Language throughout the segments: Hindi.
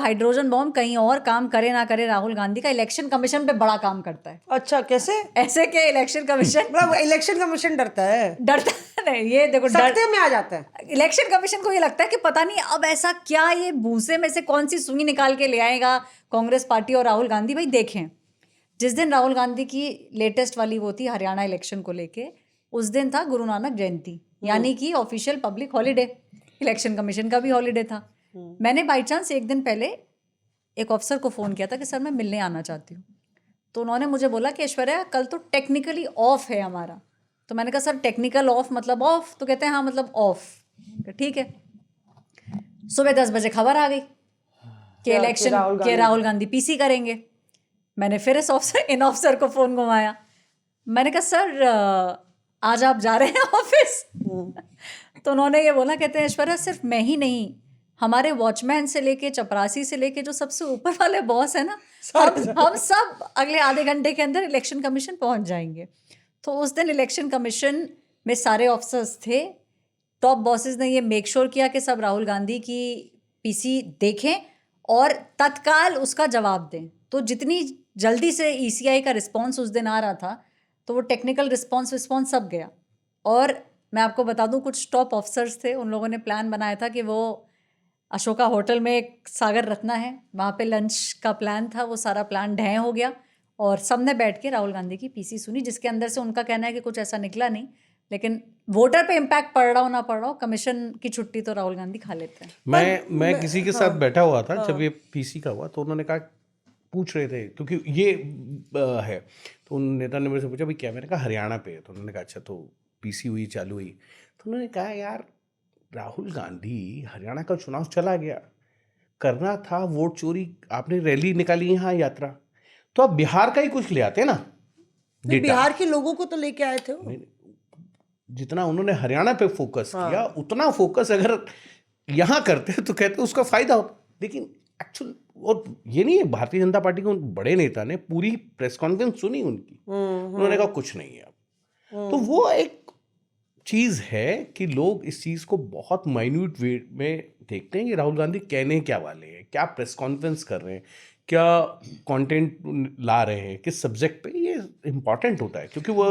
हाइड्रोजन बॉम्ब कहीं और काम करे ना करे, राहुल गांधी का इलेक्शन कमीशन पे बड़ा काम करता है। अच्छा, कैसे? ऐसे के इलेक्शन कमीशन मतलब इलेक्शन कमीशन डरता है? डरता नहीं, ये देखो सख्ते में आ जाता है। इलेक्शन कमीशन को ये लगता है कि पता नहीं अब ऐसा क्या, ये भूसे में से कौन सी सुई निकाल के ले आएगा कांग्रेस पार्टी और राहुल गांधी। भाई देखें, जिस दिन राहुल गांधी की लेटेस्ट वाली वो थी हरियाणा इलेक्शन को लेके, उस दिन था गुरु नानक जयंती, यानी कि official public holiday, election commission का भी हॉलीडे था। मैंने बाई चांस एक दिन पहले एक ऑफिसर को फ़ोन किया था कि सर मैं मिलने आना चाहती हूँ। तो उन्होंने मुझे बोला कि ऐश्वर्या कल तो टेक्निकली ऑफ है हमारा। तो मैंने कहा सर टेक्निकल ऑफ मतलब ऑफ? तो कहते हैं हाँ मतलब ऑफ। ठीक है। सुबह 10 बजे खबर आ गई कि इलेक्शन के राहुल गांधी पीसी करेंगे। मैंने फिर इन ऑफिसर को फ़ोन घुमाया। मैंने कहा सर आज आप जा रहे हैं ऑफिस? तो उन्होंने ये बोला, कहते हैं ऐश्वर्या सिर्फ मैं ही नहीं, हमारे वॉचमैन से लेके चपरासी से लेके जो सबसे ऊपर वाले बॉस है ना, हम सब अगले आधे घंटे के अंदर इलेक्शन कमीशन पहुंच जाएंगे। तो उस दिन इलेक्शन कमीशन में सारे ऑफिसर्स थे। टॉप बॉसेस ने ये मेक श्योर किया कि सब राहुल गांधी की पीसी देखें और तत्काल उसका जवाब दें। तो जितनी जल्दी से ईसीआई का रिस्पॉन्स उस दिन आ रहा था, तो वो टेक्निकल रिस्पॉन्स सब गया। और मैं आपको बता दूं, कुछ टॉप ऑफिसर्स थे, उन लोगों ने प्लान बनाया था कि वो अशोका होटल में एक सागर रत्ना है, वहाँ पे लंच का प्लान था। वो सारा प्लान ढह हो गया और सबने बैठ के राहुल गांधी की पीसी सुनी, जिसके अंदर से उनका कहना है कि कुछ ऐसा निकला नहीं, लेकिन वोटर पे इम्पैक्ट पड़ रहा हो ना पड़ रहा हो, कमीशन की छुट्टी तो राहुल गांधी खा लेते हैं। मैं किसी के साथ बैठा हुआ था जब ये पीसी का हुआ, तो उन्होंने कहा, पूछ रहे थे क्योंकि ये है, तो उन नेता ने मेरे से पूछा भाई क्या? मैंने कहा हरियाणा पे है। तो उन्होंने कहा अच्छा, तो पीसी हुई, चालू हुई? तो उन्होंने कहा यार राहुल गांधी हरियाणा का चुनाव चला गया, करना था वोट चोरी, आपने रैली निकाली यहाँ यात्रा, तो आप बिहार का ही कुछ ले आते ना। बिहार के लोगों को तो लेके आए थे वो। जितना उन्होंने हरियाणा पे फोकस किया, उतना फोकस अगर यहाँ करते तो कहते उसका फायदा होता। लेकिन एक्चुअल, और ये नहीं है, भारतीय जनता पार्टी के बड़े नेता ने पूरी प्रेस कॉन्फ्रेंस सुनी उनकी, उन्होंने कहा कुछ नहीं है अब। तो वो एक चीज़ है कि लोग इस चीज़ को बहुत माइन्यूट वे में देखते हैं कि राहुल गांधी कहने क्या वाले हैं, क्या प्रेस कॉन्फ्रेंस कर रहे हैं, क्या कंटेंट ला रहे हैं, किस सब्जेक्ट पे। ये इम्पॉर्टेंट होता है क्योंकि वो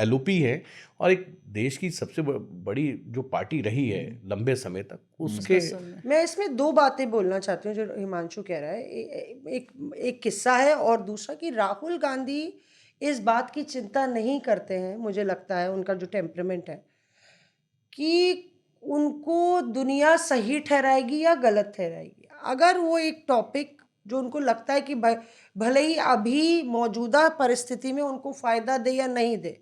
एलओपी है और एक देश की सबसे बड़ी जो पार्टी रही है लंबे समय तक, उसके। मैं इसमें दो बातें बोलना चाहती हूँ जो हिमांशु कह रहा है। एक किस्सा है और दूसरा कि राहुल गांधी इस बात की चिंता नहीं करते हैं, मुझे लगता है उनका जो टेम्परामेंट है, कि उनको दुनिया सही ठहराएगी या गलत ठहराएगी। अगर वो एक टॉपिक जो उनको लगता है कि भले ही अभी मौजूदा परिस्थिति में उनको फ़ायदा दे या नहीं दे,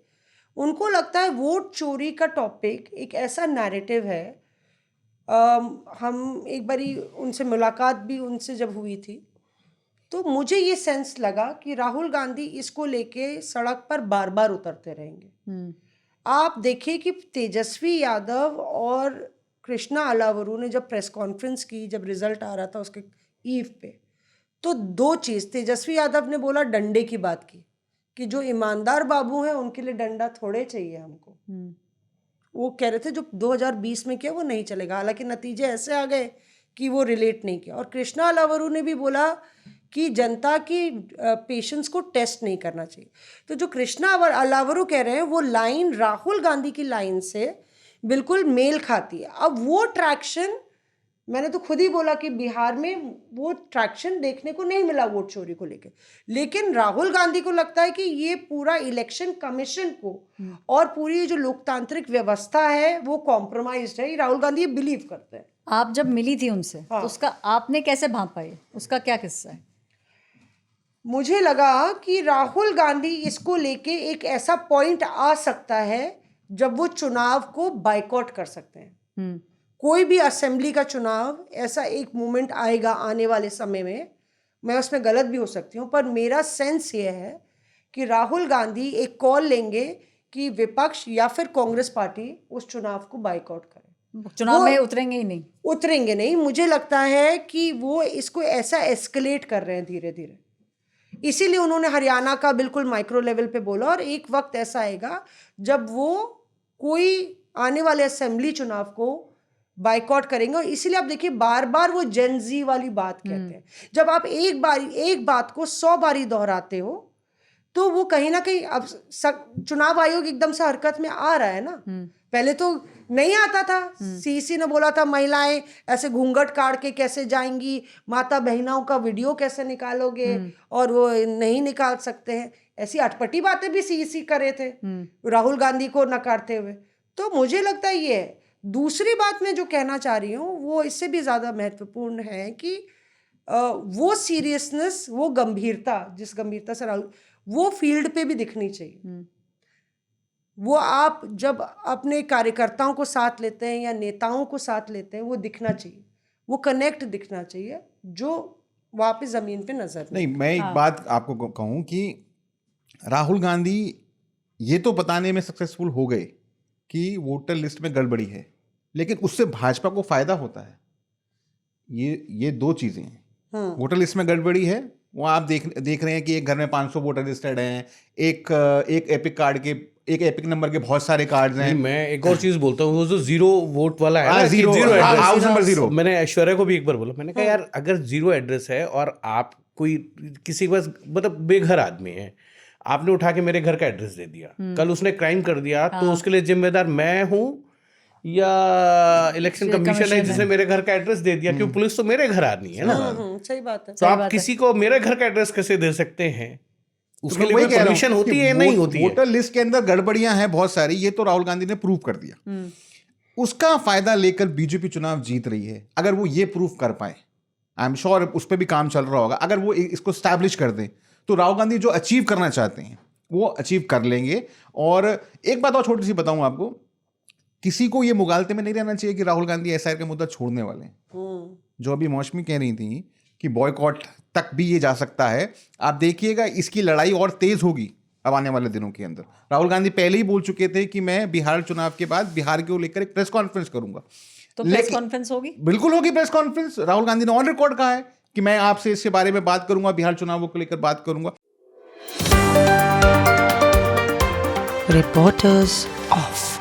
उनको लगता है वोट चोरी का टॉपिक एक ऐसा नैरेटिव है। हम एक बारी उनसे मुलाकात भी उनसे जब हुई थी, तो मुझे ये सेंस लगा कि राहुल गांधी इसको लेके सड़क पर बार बार उतरते रहेंगे। आप देखिए कि तेजस्वी यादव और कृष्णा अलावरू ने जब प्रेस कॉन्फ्रेंस की, जब रिजल्ट आ रहा था उसके ईव पे, तो दो चीज़, तेजस्वी यादव ने बोला, डंडे की बात की कि जो ईमानदार बाबू हैं उनके लिए डंडा थोड़े चाहिए हमको। वो कह रहे थे जो 2020 में किया वो नहीं चलेगा, हालांकि नतीजे ऐसे आ गए कि वो रिलेट नहीं किया। और कृष्णा अलावरू ने भी बोला कि जनता की पेशेंस को टेस्ट नहीं करना चाहिए। तो जो कृष्णा अलावरू कह रहे हैं वो लाइन राहुल गांधी की लाइन से बिल्कुल मेल खाती है। अब वो ट्रैक्शन, मैंने तो खुद ही बोला कि बिहार में वो ट्रैक्शन देखने को नहीं मिला वोट चोरी को लेकर, लेकिन राहुल गांधी को लगता है कि ये पूरा इलेक्शन कमीशन को और पूरी जो लोकतांत्रिक व्यवस्था है वो कॉम्प्रोमाइज्ड है। राहुल गांधी ये बिलीव करते हैं। आप जब मिली थी उनसे, तो उसका आपने कैसे भांपा, उसका क्या किस्सा है? मुझे लगा कि राहुल गांधी इसको लेके एक ऐसा पॉइंट आ सकता है जब वो चुनाव को बाइकआउट कर सकते हैं। कोई भी असेंबली का चुनाव, ऐसा एक मोमेंट आएगा आने वाले समय में, मैं उसमें गलत भी हो सकती हूँ, पर मेरा सेंस ये है कि राहुल गांधी एक कॉल लेंगे कि विपक्ष या फिर कांग्रेस पार्टी उस चुनाव को बाइकआउट करे। चुनाव में उतरेंगे नहीं। मुझे लगता है कि वो इसको ऐसा एस्केलेट कर रहे हैं धीरे धीरे, इसीलिए उन्होंने हरियाणा का बिल्कुल माइक्रो लेवल पे बोला। और एक वक्त ऐसा आएगा जब वो कोई आने वाले असेंबली चुनाव को बाइकआउट करेंगे। और इसीलिए आप देखिए बार बार वो जेनजी वाली बात कहते हैं। जब आप एक बात को 100 बारी दोहराते हो तो वो कहीं ना कहीं अब चुनाव आयोग एकदम से हरकत में आ रहा है ना। पहले तो नहीं आता था। सीसी ने बोला था महिलाएं ऐसे घूंघट काट के कैसे जाएंगी, माता बहनों का वीडियो कैसे निकालोगे, और वो नहीं निकाल सकते हैं। ऐसी अटपटी बातें भी सीसी करे थे राहुल गांधी को नकारते हुए। तो मुझे लगता है ये है। दूसरी बात मैं जो कहना चाह रही हूँ वो इससे भी ज़्यादा महत्वपूर्ण है कि वो सीरियसनेस, वो गंभीरता, जिस गंभीरता से राहुल, वो फील्ड पे भी दिखनी चाहिए। वो आप जब अपने कार्यकर्ताओं को साथ लेते हैं या नेताओं को साथ लेते हैं, वो दिखना चाहिए, वो कनेक्ट दिखना चाहिए जो वहाँ पे ज़मीन पे नजर नहीं। मैं एक बात आपको कहूँ कि राहुल गांधी ये तो बताने में सक्सेसफुल हो गए कि वोटर लिस्ट में गड़बड़ी है, लेकिन उससे भाजपा को फायदा होता है। ये दो चीजें हैं। वोटर लिस्ट में गड़बड़ी है, वो आप देख रहे हैं कि एक घर में 500 वोटर लिस्टेड हैं, एक एपिक कार्ड के, एक एपिक नंबर के बहुत सारे कार्ड्स हैं। मैं एक और चीज बोलता हूँ, वो जो 0 वोट वाला है ना, जीरो हाउस नंबर 0। मैंने ऐश्वर्या को भी एक बार बोला, मैंने कहा यार अगर 0 एड्रेस है और आप कोई किसी के पास मतलब बेघर आदमी है, आपने उठा के मेरे घर का एड्रेस दे दिया, कल उसने क्राइम कर दिया तो उसके लिए जिम्मेदार मैं हूँ या इलेक्शन कमीशन है जिसने मेरे घर का एड्रेस दे दिया? क्योंकि पुलिस तो मेरे घर आनी है ना। सही बात है। तो आप किसी को मेरे घर का एड्रेस कैसे दे सकते हैं? उसके लिए परमिशन होती है, नहीं होती है? वोटर लिस्ट के अंदर गड़बड़ियां हैं बहुत सारी, ये तो राहुल गांधी ने प्रूव कर दिया। उसका फायदा लेकर बीजेपी चुनाव जीत रही है। अगर वो ये प्रूव कर पाए, आई एम श्योर उस पर भी काम चल रहा होगा, अगर वो इसको स्टैब्लिश कर दें तो राहुल गांधी जो अचीव करना चाहते हैं वो अचीव कर लेंगे। और एक बात और छोटी सी बताऊं आपको, किसी को ये मुगालते में नहीं रहना चाहिए कि राहुल गांधी एसआईआर का मुद्दा छोड़ने वाले हैं। जो अभी मौसमी कह रही थी कि बॉयकॉट तक भी ये जा सकता है, आप देखिएगा इसकी लड़ाई और तेज होगी अब आने वाले दिनों के अंदर। राहुल गांधी पहले ही बोल चुके थे कि मैं बिहार चुनाव के बाद बिहार को लेकर एक प्रेस कॉन्फ्रेंस करूंगा। तो प्रेस कॉन्फ्रेंस होगी? बिल्कुल होगी प्रेस कॉन्फ्रेंस। राहुल गांधी ने ऑन रिकॉर्ड कहा है कि मैं आपसे इसके बारे में बात करूंगा, बिहार चुनावों को लेकर बात करूंगा। Reporters Off.